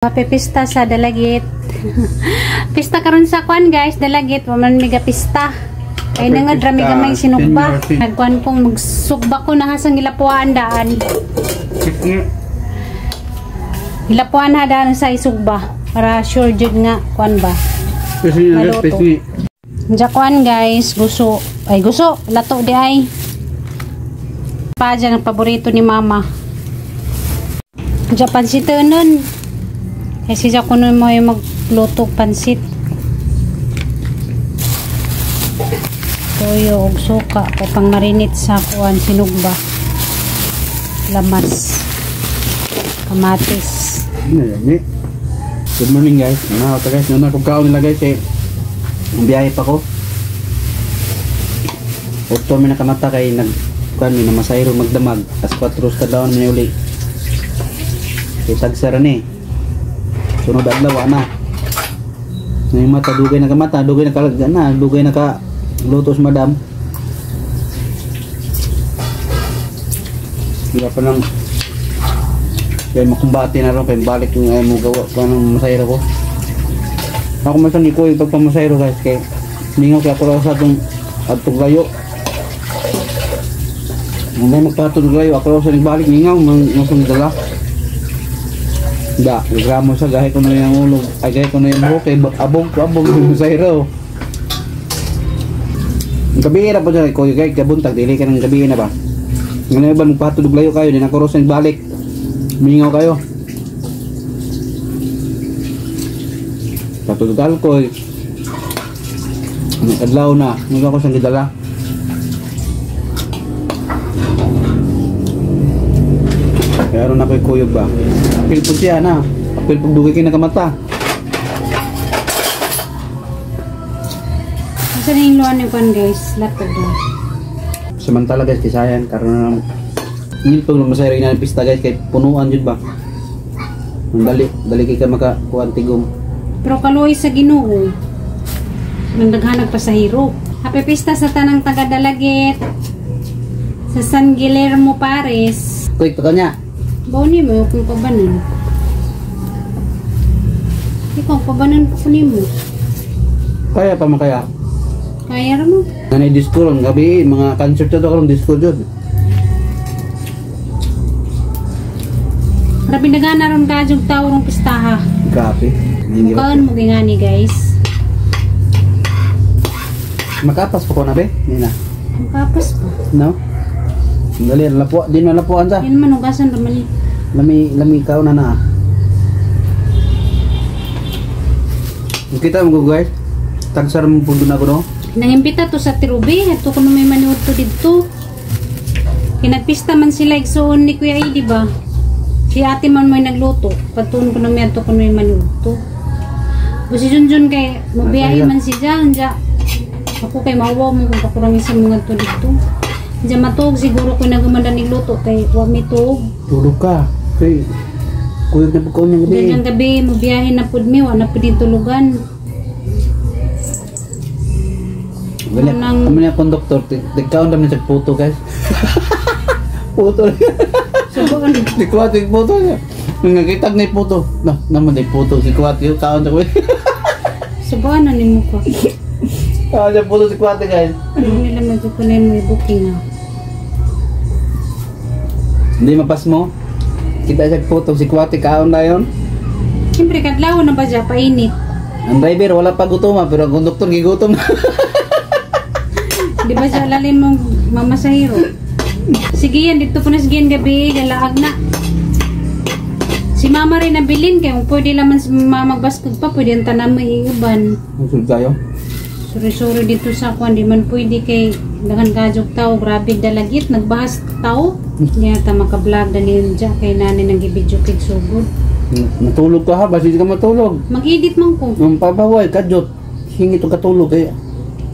Pipista sa Dalagit. Pista karon sa kwan guys, Dalagit, waman miga pista. Ay na nga drami gamay sinugba. Nagkuan kong magsugba ko na hasang ilapuan daan. Ilapuan ha daan sa isugba para sure jud nga kwan ba. Maluto. Jakwan guys, guso. Ay guso, lato di ay. Pa dyan ang paborito ni mama. Japan si nun. Kasi siya kuno mo yung magluto pansit. Toyo og suka o pang marinate sa kuan sinugba. Lamas. Kamatis. Good morning guys. Guys, nuna kong kaon nila guys eh. Biyahe pa ko. Oto may nakamata kay nagkuan mi na masayro magdamag. As 4 ka daon may uli. Kay tagsara ni. Sunod adlaw na. May mata dugay na kamata, dugay na kalagyan na, dugay na ka lutos madam. Hindi pa lang kaya makumbati na rin, kaya balik yung ay mo gawa pa ng masayro ko. Ako masang iko yung pagpamasayro guys, kaya ningaw kaya ako lang sa atong layo. Hindi magpatong layo, ako lang sa nagbalik ningaw, masang dala. Da, reklamo sa gahe ko na yung ulo, ay gahe ko na yung buhok, abong yung masayro. Ang gabi na po dyan, kuya guys, kabuntag, dili ka ng gabi na ba? Ngayon ba, magpatulog layo kayo, din ako rosa balik. Mingaw kayo. Patulog alcohol. Adlaw na, ngayon ako siyang gidala. Kaya ron ako'y kuyog ba? Apil po siya na. Apil po dugay kayo nakamata. Asa na yung luwan ni Juan guys? Laptop doon. Samantala guys, kisayan. Karoon na hindi pag masaya rin na pista guys. Kaya punuan yun ba? Dali kayo makakuhan tigong. Pero kaluoy sa Ginoo. Naghanag pa sa hiro. Happy pista sa tanang taga Dalagit. Sa San Guillermo Pares. Quick, ito kanya. Bauni mo kung pabanan. Ikaw pabanan po ni mo. Kaya pa makaya. Kaya ra mo. Nanay disco lang gabi, mga concert ito karong disco jud. Grabe nagana ron ka jug tawo rong pistaha. Grabe. Mukaan mo gingani guys. Makapas pa ko na be? Hindi na. Makapas pa. No? Dali, lapo, di na lapuan sa. Yan man ugasan naman ni. Lami kao na na. Kita mo guys. Tagsar mo pundo na ko no. Nangimbita to sa Tirubi, ato kuno may maniud to didto. Kinagpista man sila igsoon ni Kuya Ay, di ba? Si ate man may nagluto. Pagtuon ko na may ato kuno may maniud to. Busi Junjun kay mabiyahe man si Jan, ako kay mawaw mo kung kakurang isa mga to dito. Diyan matug siguro ko nagumanda ni luto kay wa mi tug. Tulog ka. Kay kuyog na pagkaon ng gabi. Diyan gabi mo biyahe na pud mi wa na pud tulugan. Wala nang kami na konduktor, tigkaon naman sa puto guys. Puto. Subuan. Di kuwat yung puto niya. Nung nakitag na yung puto. No, naman na yung puto. Si kuwat yung kaon sa kuwat. Subuan na ni mo ko. Kaon sa puto si kuwat guys. Ano nila magkukunin mo yung booking na. Hindi mapas mo. Kita sa puto si kuwat kaon na yun. Siyempre kadlaw na ba siya painit. Ang driver wala pa gutom pero ang konduktor gigutom. Di ba siya lalim mong mamasahiro? Sige yan, dito po na sige yan gabi, galaag na. Si mama rin nabilin, kaya kung pwede naman si mama magbaskog pa, pwede ang tanam maiuban. Masul tayo? Sorry dito sa kwan, di man pwede kay dagan kajog tao, grabe Dalagit, nagbahas tao. Hindi nata makablog dali dyan, kay nanay nang gibidyo kig sugod. Matulog ka ha, basi ka matulog. Mag-edit man ko. Ang papaway, kadyot. Hingi ito katulog kaya.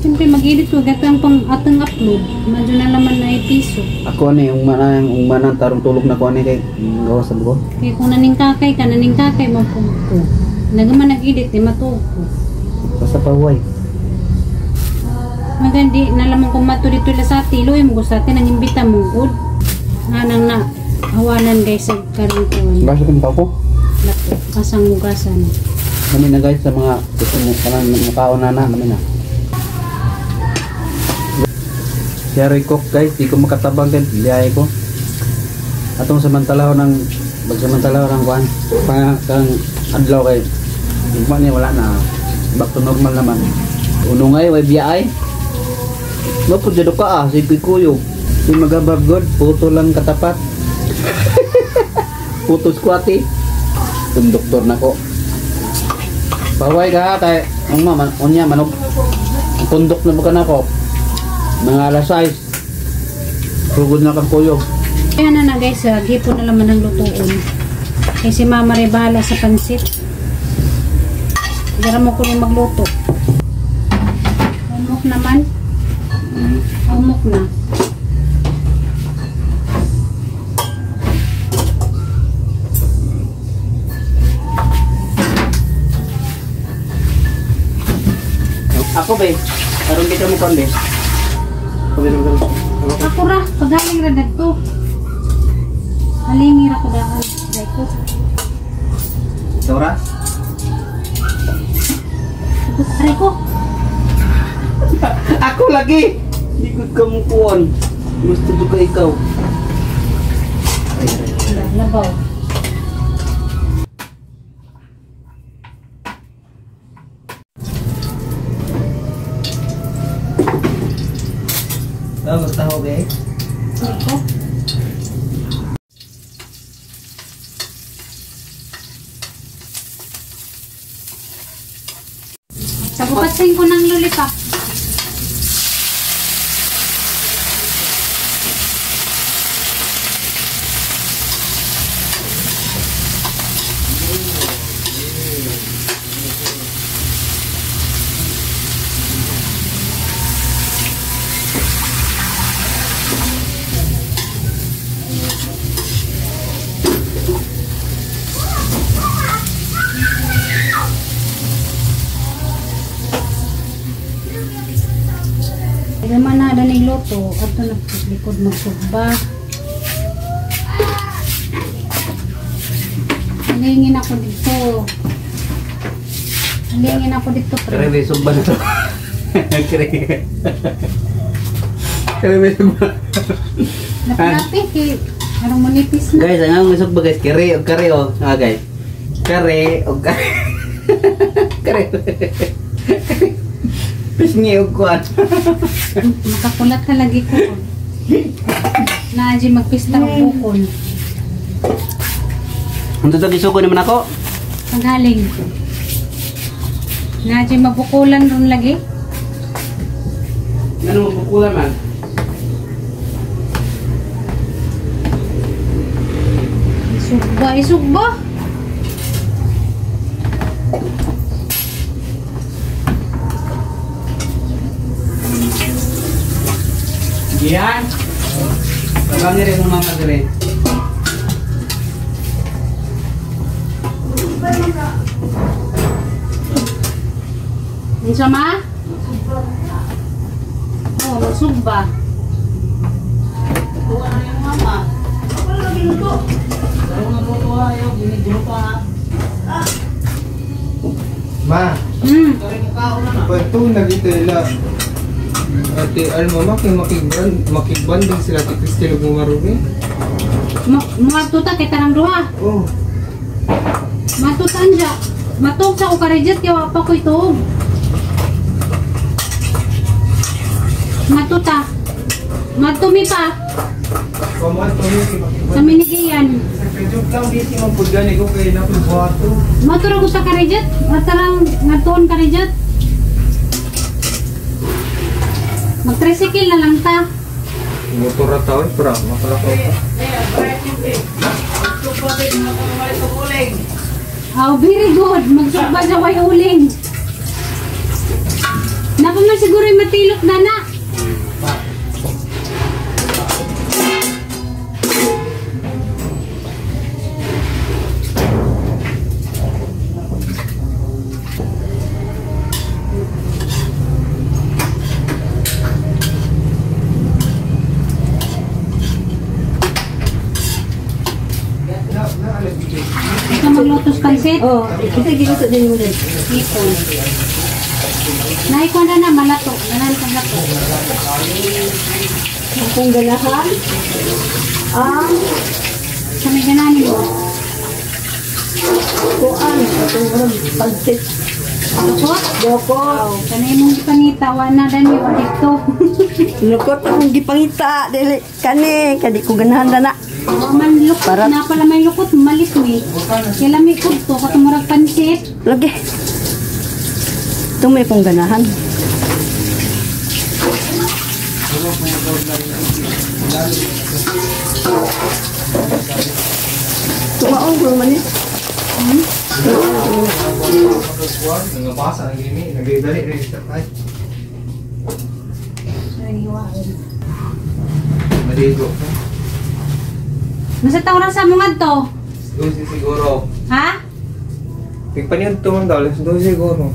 Siyempre mag-edit ko, gatang pang atang upload. Medyo na naman na piso. Ako ano yung manang tarong tulog na ko ano kay gawa sa buko. Kaya kung naning kakay ka, naning kakay mo po. Nagaman nag-edit, di matuog ko. Basta paway. Magandi, nalaman kong mato dito sa tilo, yung gusto natin, nang imbita mong good. Nga nang na, hawanan guys, sa karin ko. Basta kang pa ko? Kasang hugasan. Kami na guys sa mga gusto mo kanang makauna na namin na. Siyari cook guys, di ko makatabang din, liay ko. Atong samantalaw ng magsamantalaw ng kuan, kang adlaw kay igma niya wala na. Back to normal naman. Unungay way biyay. Mapud jud ka si Kuyo. Si magabab god, puto lang katapat. Puto squati. Tung doktor nako. Paway ka kay ang mama unya manok. Tundok na bukan ako. Mga alas 6. Sugod na kang Kuyo. Kaya na guys, gipo na naman ng lutuon. Kasi si Mama rin bahala sa pansit. Gara mo ko rin magluto. Umok naman. Umok na. Ako be, karon kita mo kon be. Ako ra, pagaling ra dagto. Halingi ra ko daan. Dagto. Dora? Aray ko. Ako lagi. Likod ka mo kuon. Gusto ko ka ikaw. Labaw. Tahu be. Aray ko. Sabukasin ko ng lollipop. Naman na daning loto, ato na likod magsugba. Halingin ako dito. Halingin ako dito, pre. Kare may sugba na to. Kare may sugba. Lapi-lapi, parang manipis na. Guys, ang may sugba guys, kare o kare o. Ah guys. Kare o kare. Kare. Pisngi og kuan. Makakulat na lagi ko. Naaji magpista og bukol. Unto to gisugo naman ako. Pagaling. Naaji mabukulan ron lagi. Ano mabukulan man? Isugba, isugba. Yan. Sabang rin mo mama dire. Ini sama? Oh, magsugba. Tuwa na yung mama. Ako lang ginuto. Pero nga po tuwa yung ginigrupa ha. Ma, Kare mo kaon na. pwede na dito ila. Ate, ano mama, kaya makigbanding sila ti Cristelo Gumarumi. Mga tuta kita ng duha. Oh, Matutan siya. Matok sa ukarejit, yawa pa ko ito. Matuta. Matumi pa. paman to ni Sa minigiyan. Joke lang dito ang pudgani ko kay napubuhato. Matura ko sa karejit. Matarang ngatuon karejit. Mag-tricycle na lang ta. Motor ra taon pra makalakaw ka. Oh, very good. Magsugba sa way uling. Napa man siguro yung matilok na na. Ito maglutos pansit. Oh, kita giluto din mo din. Ipon. Naikuan na malato. Ganan kang lato. Kung ganahan. Sa may gananin mo. Kuan, katong pagsit. Lukot? Dokot. Kanay mong ipangita. Wana dan may wadito. Lukot akong gipangita. Dili, kadi ko ganahan na na. Man lukot. Para- Na pala may lukot. Malis mo eh. Kaya may kudto. Katumurag pansit. Lagi. Ito may kong ganahan. Tumaong ko naman eh. Nangabasa ang gini, nagdali register tayo. Maligo ka. Nasa taon sa mga to? Doon siguro. Ha? Pagpaniyon tumang daw, doon siguro.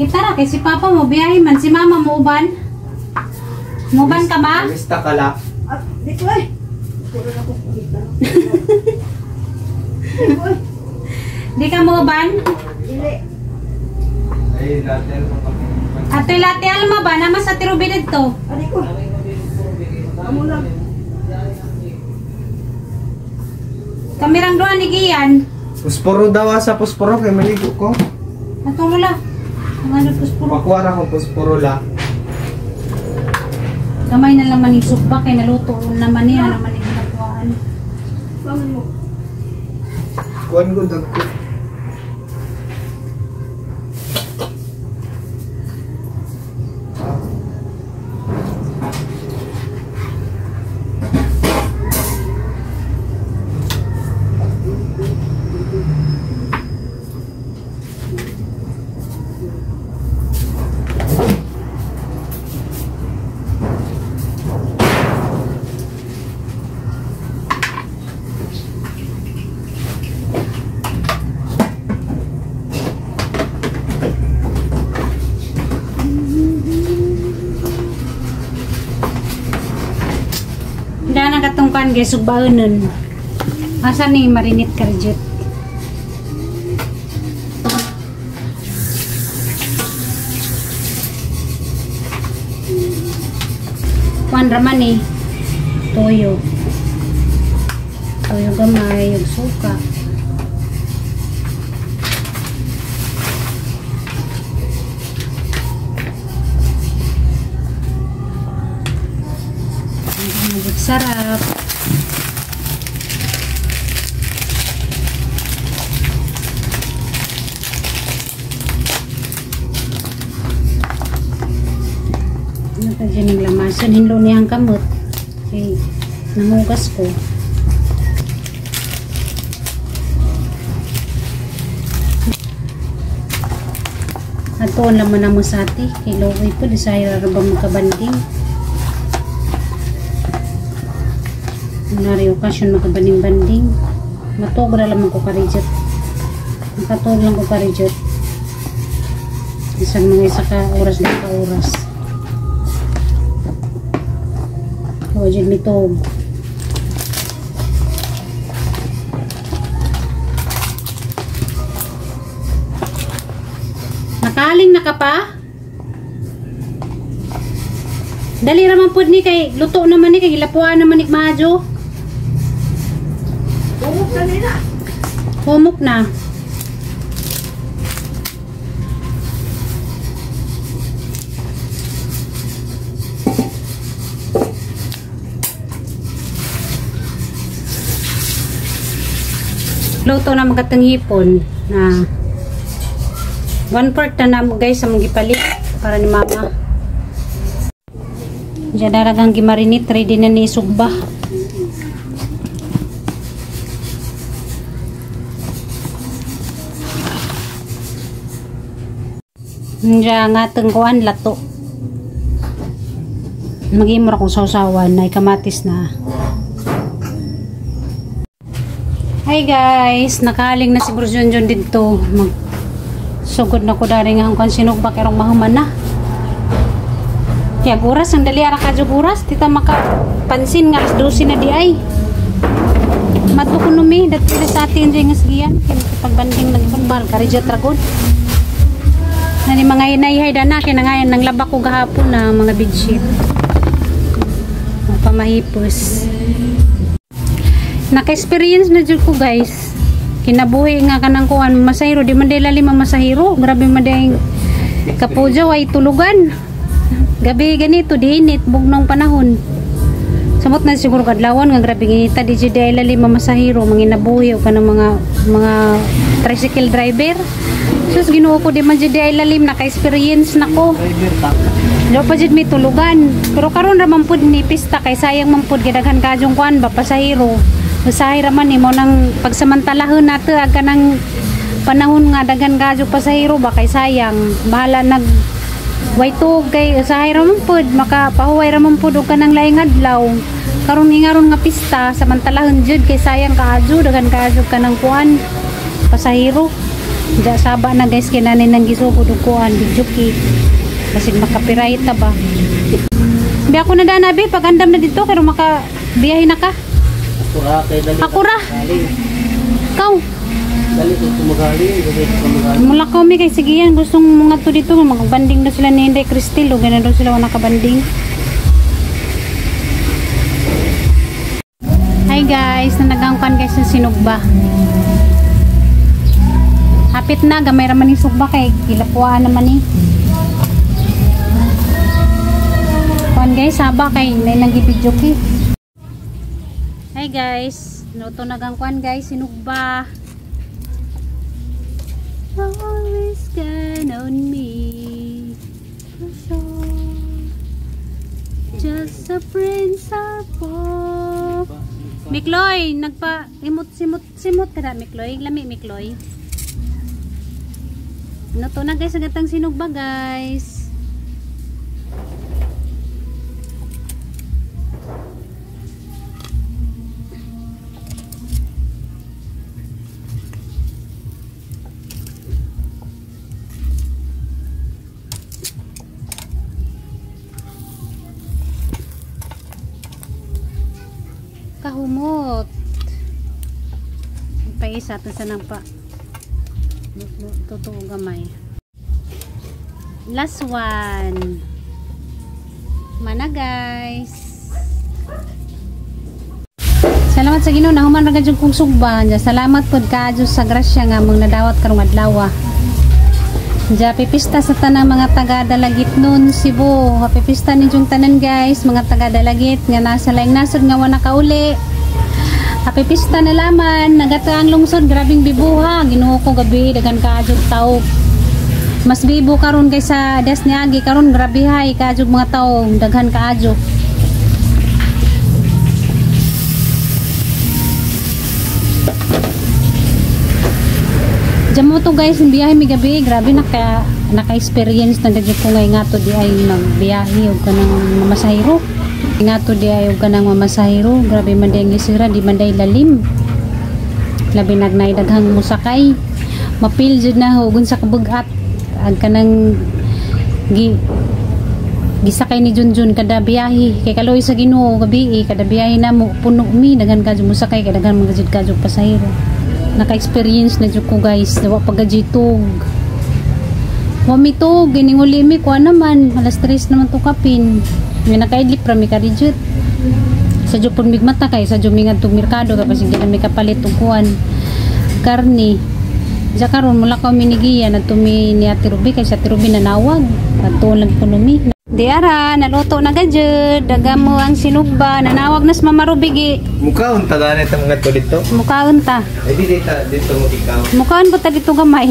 Kita ra kay si Papa mo biyahe man. Si Mama mo uban. Muban ka ba? Mista ka la. Dito eh. Puro na ko kita. Di ka mo uban? Dili. Ay, lahat mo kami. Ato'y late alma ba? Naman sa tirubi dito. Adi ko. Amo lang. Kamirang doon ni Gian. Pusporo daw sa pusporo kay maligo ko. Natulula. Ang ano puspuro. Pakuara ko pusporo la. Kamay na laman yung sukba kay naluto naman niya naman yung hinakuhaan. Paman mo. Kuan ko dagko. Hindi na katungkan guys, sugbaunan. Asa ni marinit karjet. Kuan raman eh. Toyo. Toyo gamay, yung suka. Sarap. Ano ka dyan ng lamasan? Hinlo niyang kamot. Okay. Nangugas ko. Ato ang laman na mo sa ati. Kay Lowy po. Desire ba magkabanding? Nari okasyon makabanding-banding. Matog na lamang ko karijot. Makatog lang ko karijot. Isang mga isa ka oras na ka oras. O, dyan mitog. Nakaling na ka pa? Dali raman po ni kay luto naman ni kay gilapuan naman ni Majo. Humok na nila. Humok na. Luto na magatang hipon na 1/4 na mo guys sa mga gipalit para ni Mama. Diyan daragang gimarinit ready na ni sugba. Diyan nga tengkuan lato. Magimura kong sausawan na kamatis na. Hi guys, nakaling na si Bro Junjun dito. Sugod na ko dari nga ang konsinugba kerong mahuman na. Kaya guras, ang dali ara ka oras, tita makapansin nga 12 na di ay. matukunomi dati sa atin dyan nga sigiyan pagbanding nagbal karidya tragon na ni mga inayhay dana kinangayan nang laba ko gahapon na mga bedsheet pamahipos naka-experience na dyan ko guys kinabuhi nga kanang kuan masahiro di man day lalim ang masahiro grabe man day kapujaw ay tulugan gabi ganito diinit bugnong panahon samot na siguro kadlawan nga grabe ginita di jud ay lalim ang masahiro manginabuhi o kanang mga tricycle driver sus Ginoo ko di man jud ay lalim naka-experience nako do pa jud may tulugan pero karon ra man pud ni pista kay sayang man pud gidaghan kajong kuan ba pasahiro Masahira man mo nang pagsamantalahon nato aga ng panahon nga dagan gadyo pasahiro ba kay sayang bahala nag waytog kay sahira man pud makapahuway ra man pud og kanang laing adlaw karon ingaron nga pista samantalahon jud kay sayang kaadyo dagan kaadyo kanang kuan pasahiro da saba na guys kinani nang gisugod og kuan bijuki basig makapiright ta ba bi ako na danabi pag andam na dito kay maka biyahe na ka ako ra ikaw mula ko mi kay sige yan gustong mga to dito magbanding na sila ni Inday Cristel o ganun daw sila nakabanding. Hi guys, nanagangkan guys sa sinugba hapit na gamay raman yung sugba kay kilapuan naman kuan guys saba kay nagibidyo ki. Hi guys, luto na gang kuan guys, sinugba. Always count on me. Just a friend sa po. Mikloy, nagpa simot kada Mikloy, lami Mikloy. Luto na guys, agatang sinugba guys. Kahumot paisa to sa nagpa totoo gamay last one mana guys salamat sa Ginoo na human ra gid kong sugba salamat pod kaadyo sa grasya nga mong nadawat karong adlaw Happy pista sa tanang mga taga Dalagit nun Cebu. Happy pista ninyong tanan guys, mga taga Dalagit nga nasa laing nasod nga wana kauli. Happy pista na laman, nagataang lungsod, grabing bibuha. Ginoo ko gabi dagan kaadyo tao. Mas bibo karon guys sa das ni Agi karon grabe hay kaadyo mga tao, daghan kaadyo. Jamo to guys, biyahe mi gabi, grabe naka-experience na gadyo ko ngay nga to di ay magbiyahe o kanang mamasahiro. Nga to di ay o kanang mamasahiro, grabe man day gisira, di man day lalim. Labi nagnay daghang musakay. Mapil jud na hugon sa kabugat. Ag kanang gisakay ni Junjun kada biyahe kay kaloy sa Ginoo gabi kada biyahe na mo puno mi daghan kadyo musakay kay daghan mga jud kadyo pasahiro. Naka-experience na dyan ko guys dawa pagajitog wamitog gininguli mi kuha naman alas 3 naman to kapin may nakaidlip rami ka rin sa dyan po migmata kay sa dyan mingad tong merkado kapag hindi kami kapalit og kuhan karni dyan karon mula ka minigiya na tumi ni Ate Ruby kay sa Ate Ruby nanawag at tuon lang ekonomi diara naluto na gadjud daga mo ang sinugba nanawag nas Mama Ruby gi Mukhaon ta ganit ang mga to dito. mukhaon ta Ay di dito mo ikaw. mukhaon po ta dito gamay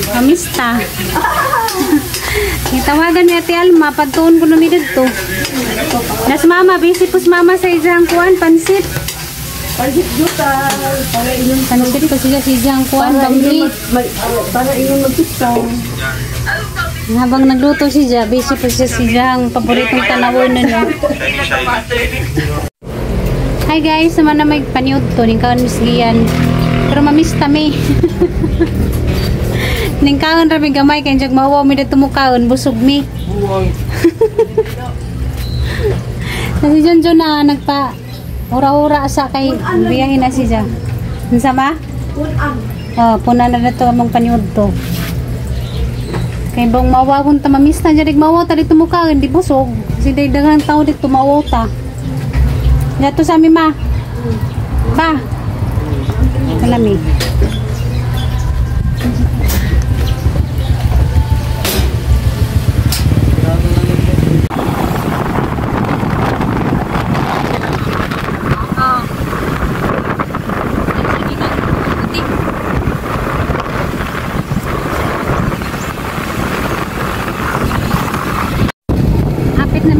kamista itawagan ni Ate Alma pagtuon ko nami dito nas mama busy pus mama sa isang kuan pansit pansit ko siya sa isang kuan bambi Para inyong magpista. habang nagluto siya busy po siya sa isang paboritong tanawon nun hi guys naman na may paniod to ningkaon misgiyan pero mamista mi ningkaon rabi gamay kaya dyan mawaw mi dito mukaon busog mi Kasi Junjun na nagpa ura-ura sa kay biyahin na siya. Unsa ma? Oh, puna na dito among paniud to. Kay bang mawawon ta mamis na jud mawaw ta dito muka di busog. Si daghang tao dito mawaw ta. Yato sa mi ma. Ba. Kalami.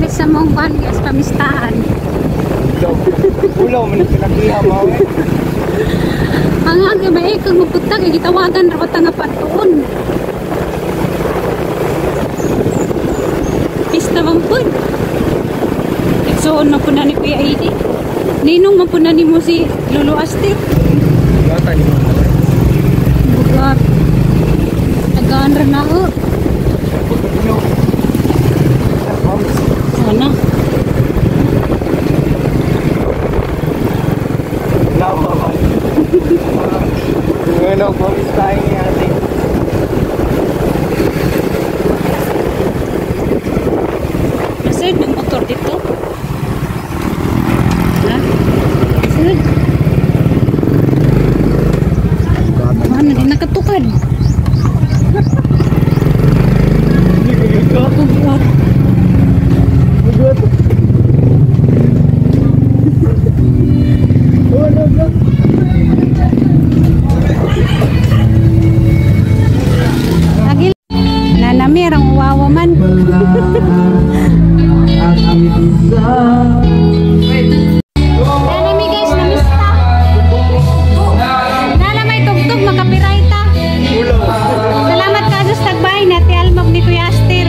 Sa mong bangas pamistahan. Ulaw man pinagliha mo. Ang aga ba kag magpunta kay gitawagan ra ta nga patuon. Pista bang pud. Igsuon man pud na ni Kuya ID. Ninong man pud na nimo si Lolo Aster. Bata ni mo. Bugat. Tagaan ra na ho. Sana. Lama ba? Ano, promise tayo ni ate. Nasaan yung motor dito? Ha? Nasaan? Ano, di nakatukad. Bugat. Agil nanami rang wawa man. Nanami guys, namista. Nala may tugtog makapiray ta. Salamat ka sa tagbay na ti almog ni Kuya Aster.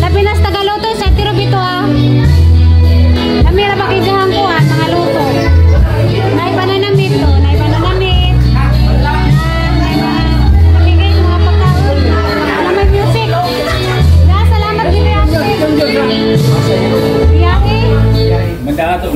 Labi nas tagaluto sa tiro bito ah. Kami ra bakigahang kuan mga luto. Nay pananamit to, nay pananamit. Namigay mga pagkaon. Alam may music. Salamat din Kuya Aster. Biyahe. Magkakato